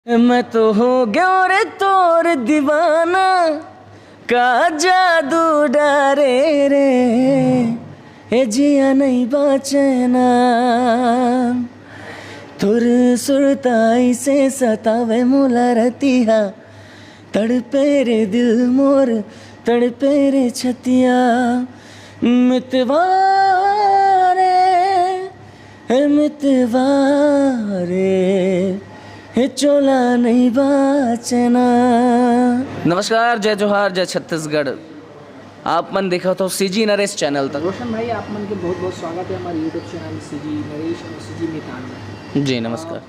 मैं तो हो गया रे तोर दीवाना का जादू डारे रे ए जिया नहीं बचना तुर सुरताई से सतावे मुला रतिया तड़पे रे दिल मोर तड़पे रे छतिया मितवा रे चोला नहीं बचना। नमस्कार, जय जोहार, जय छत्तीसगढ़। आप मन देखा तो सीजी नरेश चैनल तक। रोशन भाई, आप मन के बहुत बहुत स्वागत है हमारे यूट्यूब चैनल सीजी नरेश और सीजी मितान में। जी नमस्कार।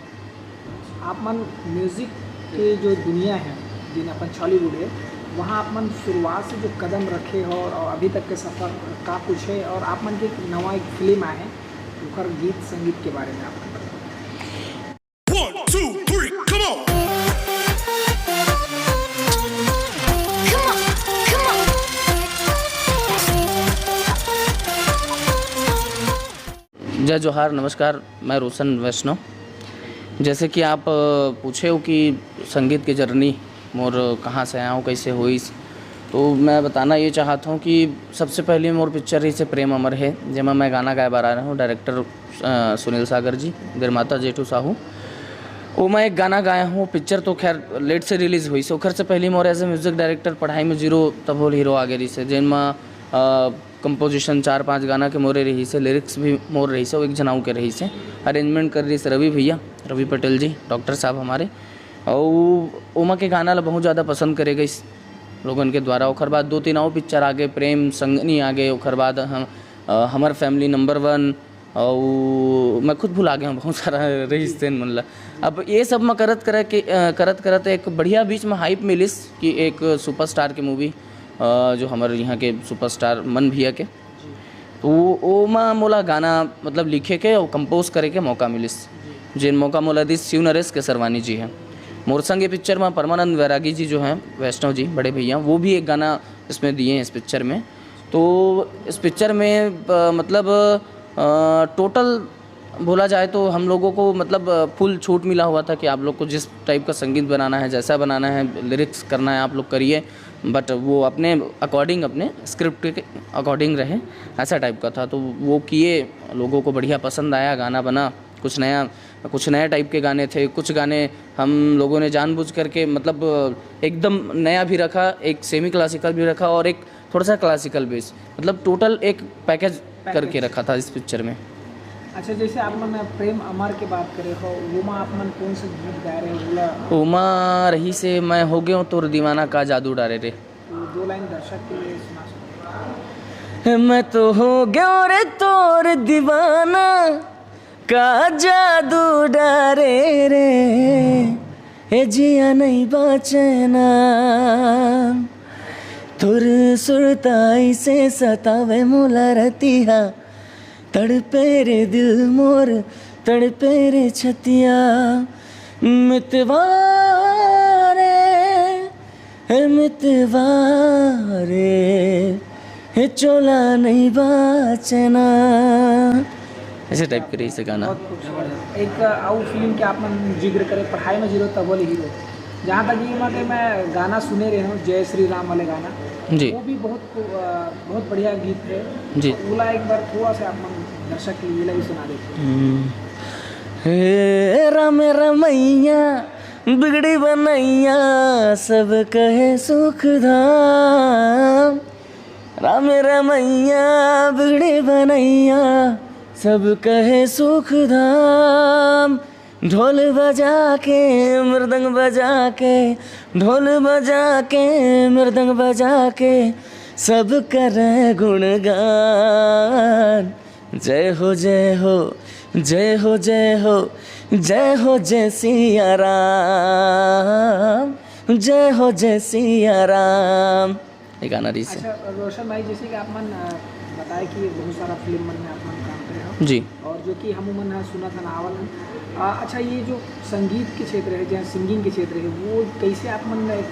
आप मन म्यूज़िक के जो दुनिया है जिन अपन बॉलीवुड है वहाँ आप मन शुरुआत से जो कदम रखे हो और अभी तक के सफ़र का कुछ है, और आप मन की एक नवा एक फिल्म आए हैं उनका गीत संगीत के बारे में आप बताएं। 1, 2, 3, come on! जय जोहार, नमस्कार। मैं रोशन वैष्णव। जैसे कि आप पूछे हो कि संगीत की जर्नी मोर कहाँ से आया हूँ, कैसे हुई, तो मैं बताना ये चाहता हूँ कि सबसे पहले मोर पिक्चर ही से प्रेम अमर है जिसमें मैं गाना गाए बार आ रहा हूँ। डायरेक्टर सुनील सागर जी, निर्माता जेठू साहू। वो मैं एक गाना गाया हूँ। पिक्चर तो खैर लेट से रिलीज़ हुई से ओखर से पहले more as a music director पढ़ाई में जीरो तब होल हीरो आगे रही से, जिनमें कंपोजिशन 4-5 गाना के मोरे रही से, लिरिक्स भी मोर रही से, वो एक जनाऊ के रही से, अरेंजमेंट कर रही से रवि भैया, रवि पटेल जी, डॉक्टर साहब हमारे। और ओमा के गाना ला बहुत ज़्यादा पसंद करे गई लोगन के द्वारा। ओखर बाद 2-3 और पिक्चर आगे, प्रेम संगनी आगे, ओखर बाद हमर फैमिली नंबर 1, और मैं खुद भुला गया हूँ बहुत सारा रईस तेन मन ला। अब ये सब मैं करत एक बढ़िया बीच में हाइप मिलिस कि एक सुपरस्टार की मूवी जो हमारे यहाँ के सुपरस्टार मन भैया के, तो वो माँ मोला गाना मतलब लिखे के और कंपोज करे के मौका मिलिस, जिन मौका मोला दिस शिव नरेश के सरवानी जी हैं। मोर संग ये पिक्चर में परमानंद वैरागी जी जो हैं, वैष्णव जी बड़े भैया, वो भी एक गाना इसमें दिए हैं इस पिक्चर में। तो इस पिक्चर में मतलब टोटल बोला जाए तो हम लोगों को मतलब फुल छूट मिला हुआ था कि आप लोग को जिस टाइप का संगीत बनाना है, जैसा बनाना है, लिरिक्स करना है, आप लोग करिए, बट वो अपने अकॉर्डिंग, अपने स्क्रिप्ट के अकॉर्डिंग रहे, ऐसा टाइप का था। तो वो किए, लोगों को बढ़िया पसंद आया, गाना बना, कुछ नया टाइप के गाने थे, कुछ गाने हम लोगों ने जानबूझ करके मतलब एकदम नया भी रखा, एक सेमी क्लासिकल भी रखा और एक थोड़ा सा क्लासिकल बेस, मतलब टोटल एक पैकेज करके रखा था इस पिक्चर में। अच्छा, जैसे आप मन प्रेम अमर की बात करे हो, वो आप मन कौन से गीत गा रहे हो? उमा रही से मैं हो गया तोर दीवाना का जादू डारे रे। तो 2 लाइन दर्शक के लिए सुना सकते। मैं तो हो गया रे तोर दीवाना का जादू डारे रे ए जिया नहीं बचना तुर सुरताई से सतावे मुला रतिया तड़पे रे दिल मोर तड़पे रे छतिया मितवा रे चोला नहीं बचना, ऐसे टाइप के रही से गाना। बहुत खूबसूरत। एक आउट फिल्म के आप मन जिक्र करें, पढ़ाई में जीरो तब वाले हीरो, जहाँ तक ये कि मैं गाना सुने रहे हूँ, जय श्री राम वाले गाना जी, वो भी बहुत बढ़िया गीत है जी। बोला, एक बार थोड़ा सा आप मन दर्शक के लिए भी सुना देते। हे राम रमैया बिगड़ी बनैया सब कहे सुख धाम, राम रमैया बिगड़ी बनैया सब कहे सुख धाम, ढोल बजा के मृदंग बजा के, ढोल बजा के मृदंग बजा के सब करे गुणगान, जय हो जय हो जय हो जय हो जय हो जय सिया राम, जय हो जय सिया राम, ये गाना रही से। अच्छा रोशन भाई, जैसे कि आप मन बताए कि बहुत सारा फिल्म मन में आप मन काम करे हो जी, और जो कि हम मन सुना था नावल। अच्छा, ये जो संगीत के क्षेत्र है, जहाँ सिंगिंग के क्षेत्र है, वो कैसे आप मन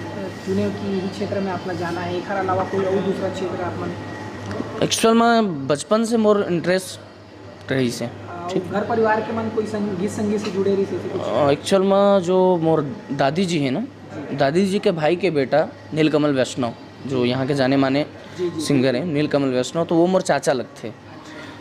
चुने कि इस क्षेत्र में अपना जाना है, एक अलावा कोई और दूसरा क्षेत्र आप मन? एक्चुअल में बचपन से मोर इंटरेस्ट रही से। और घर परिवार के मन कोई संगीत से जुड़े रही से कुछ? एक्चुअल में जो मोर दादी जी है ना, दादी जी के भाई के बेटा नीलकमल वैष्णव, जो यहाँ के जाने माने सिंगर हैं, नीलकमल वैष्णव, तो वो मोर चाचा लगते।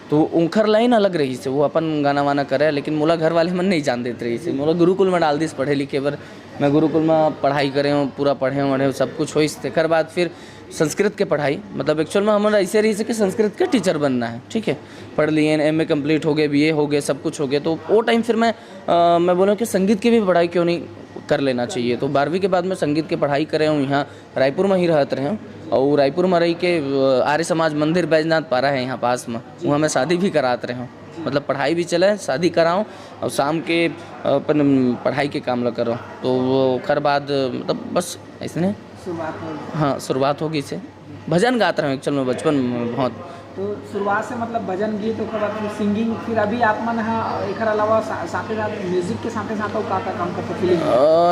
तो उनकर लाइन अलग रही से, वो अपन गाना वाना करे, लेकिन मोला घर वाले मन नहीं जान देते रही से। मोला गुरुकुल में डाल दिस पढ़े लिखे बर, मैं गुरुकुल में पढ़ाई करे हूँ, पूरा पढ़े वढ़े सब कुछ हो। इसके बाद फिर संस्कृत के पढ़ाई, मतलब एक्चुअल में हमारा ऐसे रही से कि संस्कृत के टीचर बनना है, ठीक है। पढ़ लिए, MA कंप्लीट हो गए, BA हो गए, सब कुछ हो गया। तो वो टाइम फिर मैं बोला कि संगीत की भी पढ़ाई क्यों नहीं कर लेना चाहिए। तो 12वीं के बाद मैं संगीत की पढ़ाई करे हूँ, यहाँ रायपुर में ही रहते रहे हूँ। और रायपुर में रही के आर्य समाज मंदिर बैजनाथ पारा है यहाँ पास में, वहाँ मैं शादी भी कराते रहे हूँ। मतलब पढ़ाई भी चले, शादी कराऊँ और शाम के अपन पढ़ाई के काम ल करो। तो वो खर बाद मतलब बस ऐसे हाँ शुरुआत होगी से भजन गाता रहा हूँ एक्चुअल में बचपन में बहुत। तो शुरुआत से मतलब भजन गीत के बाद फिर सिंगिंग, फिर अभी आप मन हाँ एक अलावा साथ म्यूजिक के साथ का काम करते फिल्म?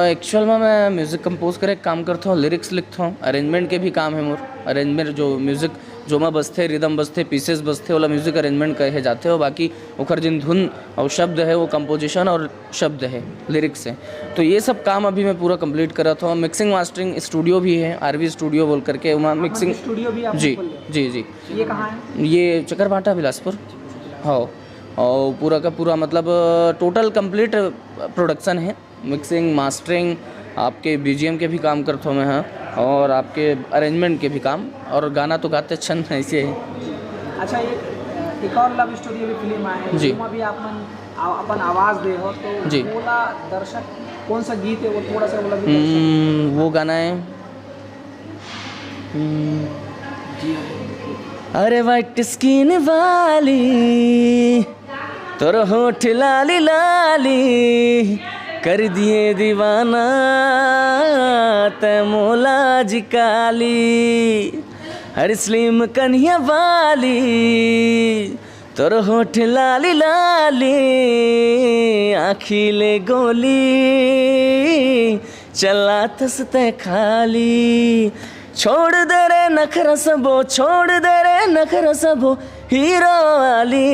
एक्चुअल में मैं म्यूज़िक कंपोज करे काम करता हूँ, लिरिक्स लिखता हूँ, अरेंजमेंट के भी काम है मोर। अरेंजमेंट जो म्यूज़िक जो में बजते, रिदम बजते, पीसेस बजते, वाला म्यूज़िक अरेंजमेंट कहे जाते हो। बाकी ओखर जिन धुन और शब्द है वो कंपोजिशन और शब्द है, लिरिक्स है। तो ये सब काम अभी मैं पूरा कंप्लीट कर रहा था। मिक्सिंग मास्टरिंग स्टूडियो भी है, RV स्टूडियो बोल करके, वहाँ मिक्सिंग स्टूडियो भी आप जी जी जी। ये कहाँ है? ये चकरभाटा बिलासपुर। हाँ, और पूरा का पूरा मतलब टोटल कंप्लीट प्रोडक्शन है, मिक्सिंग मास्टरिंग, आपके BGM के भी काम करता हूँ मैं, हाँ, और आपके अरेंजमेंट के भी काम, और गाना तो गाते छन ऐसे है। अच्छा, एक और लव स्टोरी भी फिल्म आया है, जी, भी अपन आवाज़ दे हो, तो जी, बोला दर्शक कौन सा गीत है वो थोड़ा सा बोला वो गाना है अरे वाइट स्किन वाली तोर होठ लाली लाली कर दिए दीवाना तै मोला जी काली, हर स्लिम कन्हैया वाली तोर होठ लाली लाली आँखिले गोली चला तसते खाली, छोड़ दे रे नखरा सबो, छोड़ दे रे नखरा सबो हीरो वाली,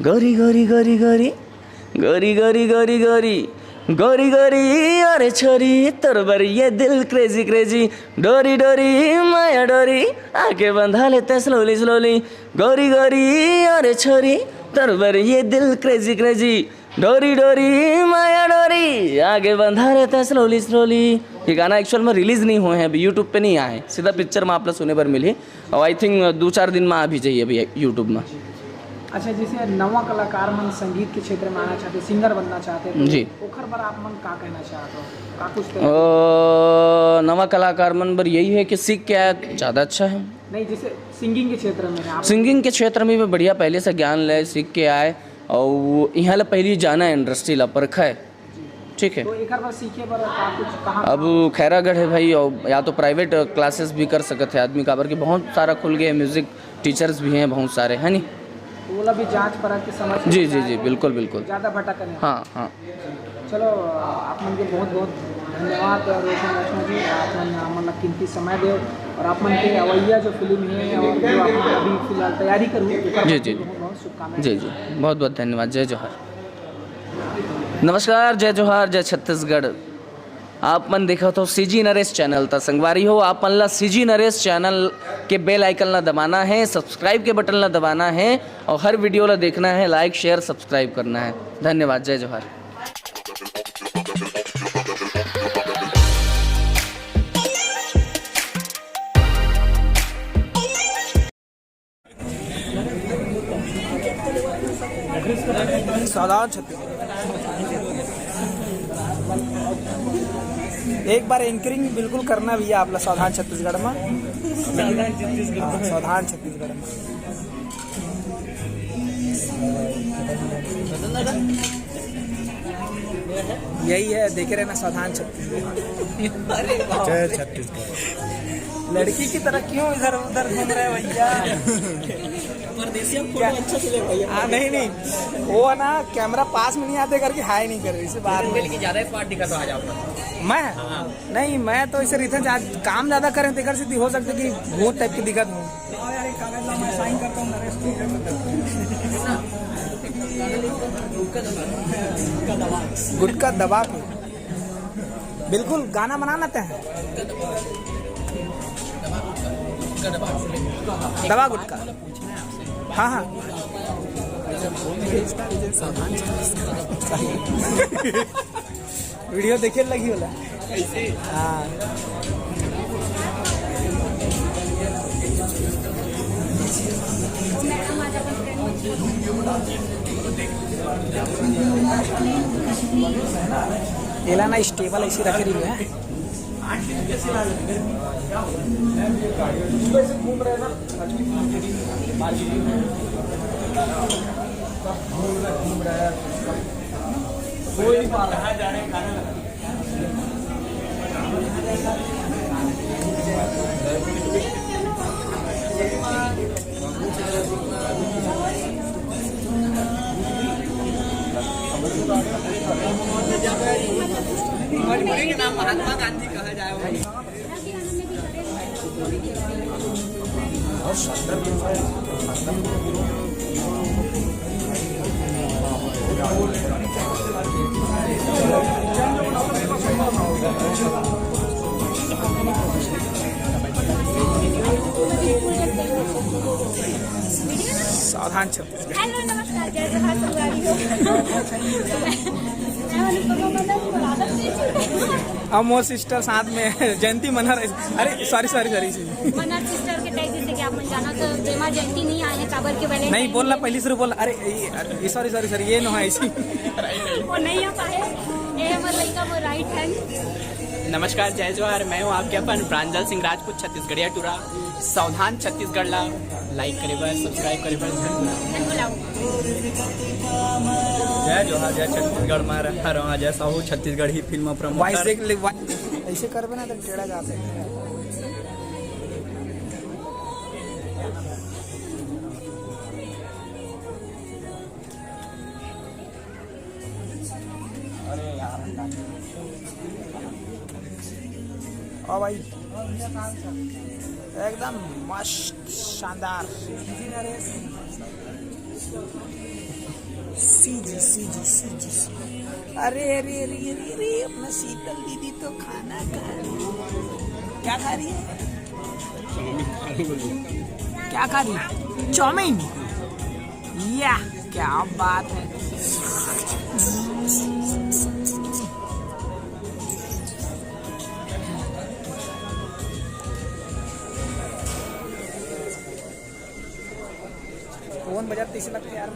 गोरी गोरी गोरी गोरी गोरी गोरी गोरी गोरी गोरी गोरी अरे छोरी तोर बर ये दिल क्रेजी क्रेजी, डोरी डोरी माया डोरी आके बंधा लेते स्लोली स्लोली, गोरी गोरी अरे छोरी तोर बर ये दिल क्रेजी क्रेजी, डोरी डोरी माया डोरी आगे बंधा रहता है स्लोली स्लोली। ये गाना एक्चुअल में रिलीज़ नहीं हुए हैं अभी, यूट्यूब पे नहीं आए, सीधा पिक्चर में आप लोग सुने पर मिली, और आई थिंक 2-4 दिन में आ भी जाइए अभी यूट्यूब में। अच्छा, जैसे नवा कलाकार मन संगीत के क्षेत्र में आना चाहते, सिंगर बनना चाहते, तो जी, ओखर पर आप मन का कहना चाहते हो, का कुछ नवा कलाकार मन पर यही है कि सीख के आया ज़्यादा अच्छा है। नहीं, जैसे सिंगिंग के क्षेत्र में है, सिंगिंग के क्षेत्र में भी बढ़िया पहले से ज्ञान ले, सीख के आए, और यहाँ ला पहले जाना है इंडस्ट्री ला परखा है, ठीक है। तो एक बार सीखे पर कुछ कहाँ अब खैरागढ़ है भाई, और या तो प्राइवेट क्लासेस भी कर सकते हैं आदमी का, बर के बहुत सारा खुल गया, म्यूज़िक टीचर्स भी हैं बहुत सारे, है नहीं, बोला भी जांच परख के समझ। जी जी जी, बिल्कुल बिल्कुल, ज़्यादा भटक नहीं। हाँ हाँ। चलो, आप मन के बहुत बहुत धन्यवाद रोशन वैष्णव जी, आप मन मतलब कीमती समय दे, और आप मन के अवैया जो फिल्म है और जो आप अभी फिलहाल तैयारी करूँ, जी जी बहुत शुभकामनाएं। जी जी, बहुत बहुत धन्यवाद। जय जोहार, नमस्कार, जय जोहार, जय छत्तीसगढ़। आप मन देखा तो CG नरेश चैनल था संगवारी हो, आप मन ला CG नरेश चैनल के बेल आइकन ला दबाना है, सब्सक्राइब के बटन ला दबाना है, और हर वीडियो ला देखना है, लाइक शेयर सब्सक्राइब करना है। धन्यवाद, जय जोहार। साधारण छत्तीसगढ़ एक बार एंकरिंग बिल्कुल करना भैया आप लोग साधारण छत्तीसगढ़ में, साधारण छत्तीसगढ़ में। यही है, देखे रहना साधारण छत्तीसगढ़। जय छत्तीसगढ़। लड़की की तरह क्यों इधर उधर घूम रहे भैया? अच्छा से ले भैया। नहीं नहीं, वो ना कैमरा पास में नहीं आते करके हाई नहीं कर रही, इसे बात में ज़्यादा पार्ट दिखा तो आ जाओ। मैं नहीं, मैं तो इसे रिथन काम ज़्यादा करें तो सीधी हो सकती कि भूत टाइप की दिक्कत हो। गुटका दबा के बिल्कुल गाना बना लेते हैं। दबा गुटका, हाँ हाँ। वीडियो देखे लगी होला हाँ। एला ना स्टेबल ऐसी रख रही है। घूम रहे ना घूम रहा है, कोई नहीं पा रहा जा रहे खाना। के नाम महात्मा गांधी कहा जाए। सावधान छत्तीसगढ़। हेलो नमस्कार, जय जोहार संगवारी हो। अब मोर सिस्टर साथ में जयंती मना रही। अरे सॉरी मनर सिस्टर के टाइप जैसे कि आप मन जाना तो जेमा जयंती नहीं आए हैं काबर के वाले नहीं बोलना पहले से बोल। अरे ये सॉरी ये नो है ऐसी वो नहीं हो पाए। ये हमर लड़का वो राइट हैंड। नमस्कार, जय जोहार। मैं हूँ आपके अपन प्रांजल सिंह राजपूत, छत्तीसगढ़िया टूरा। सावधान छत्तीसगढ़ ला लाइक करे बर, सब्सक्राइब करे बर। जय जोहार, जय छत्तीसगढ़ में रहा रहा जय साहू छत्तीसगढ़ ही फिल्म वॉइस देख ले। ऐसे करबे ना तो टेढ़ा जाते हैं। ओ भाई एकदम मस्त शानदार। सीजी। अरे अपना शीतल दीदी तो खाना खा रही है। क्या खा रही है? क्या खा रही है? चाउमीन। या क्या बात है। फोन बजाते इसे लगता है यार।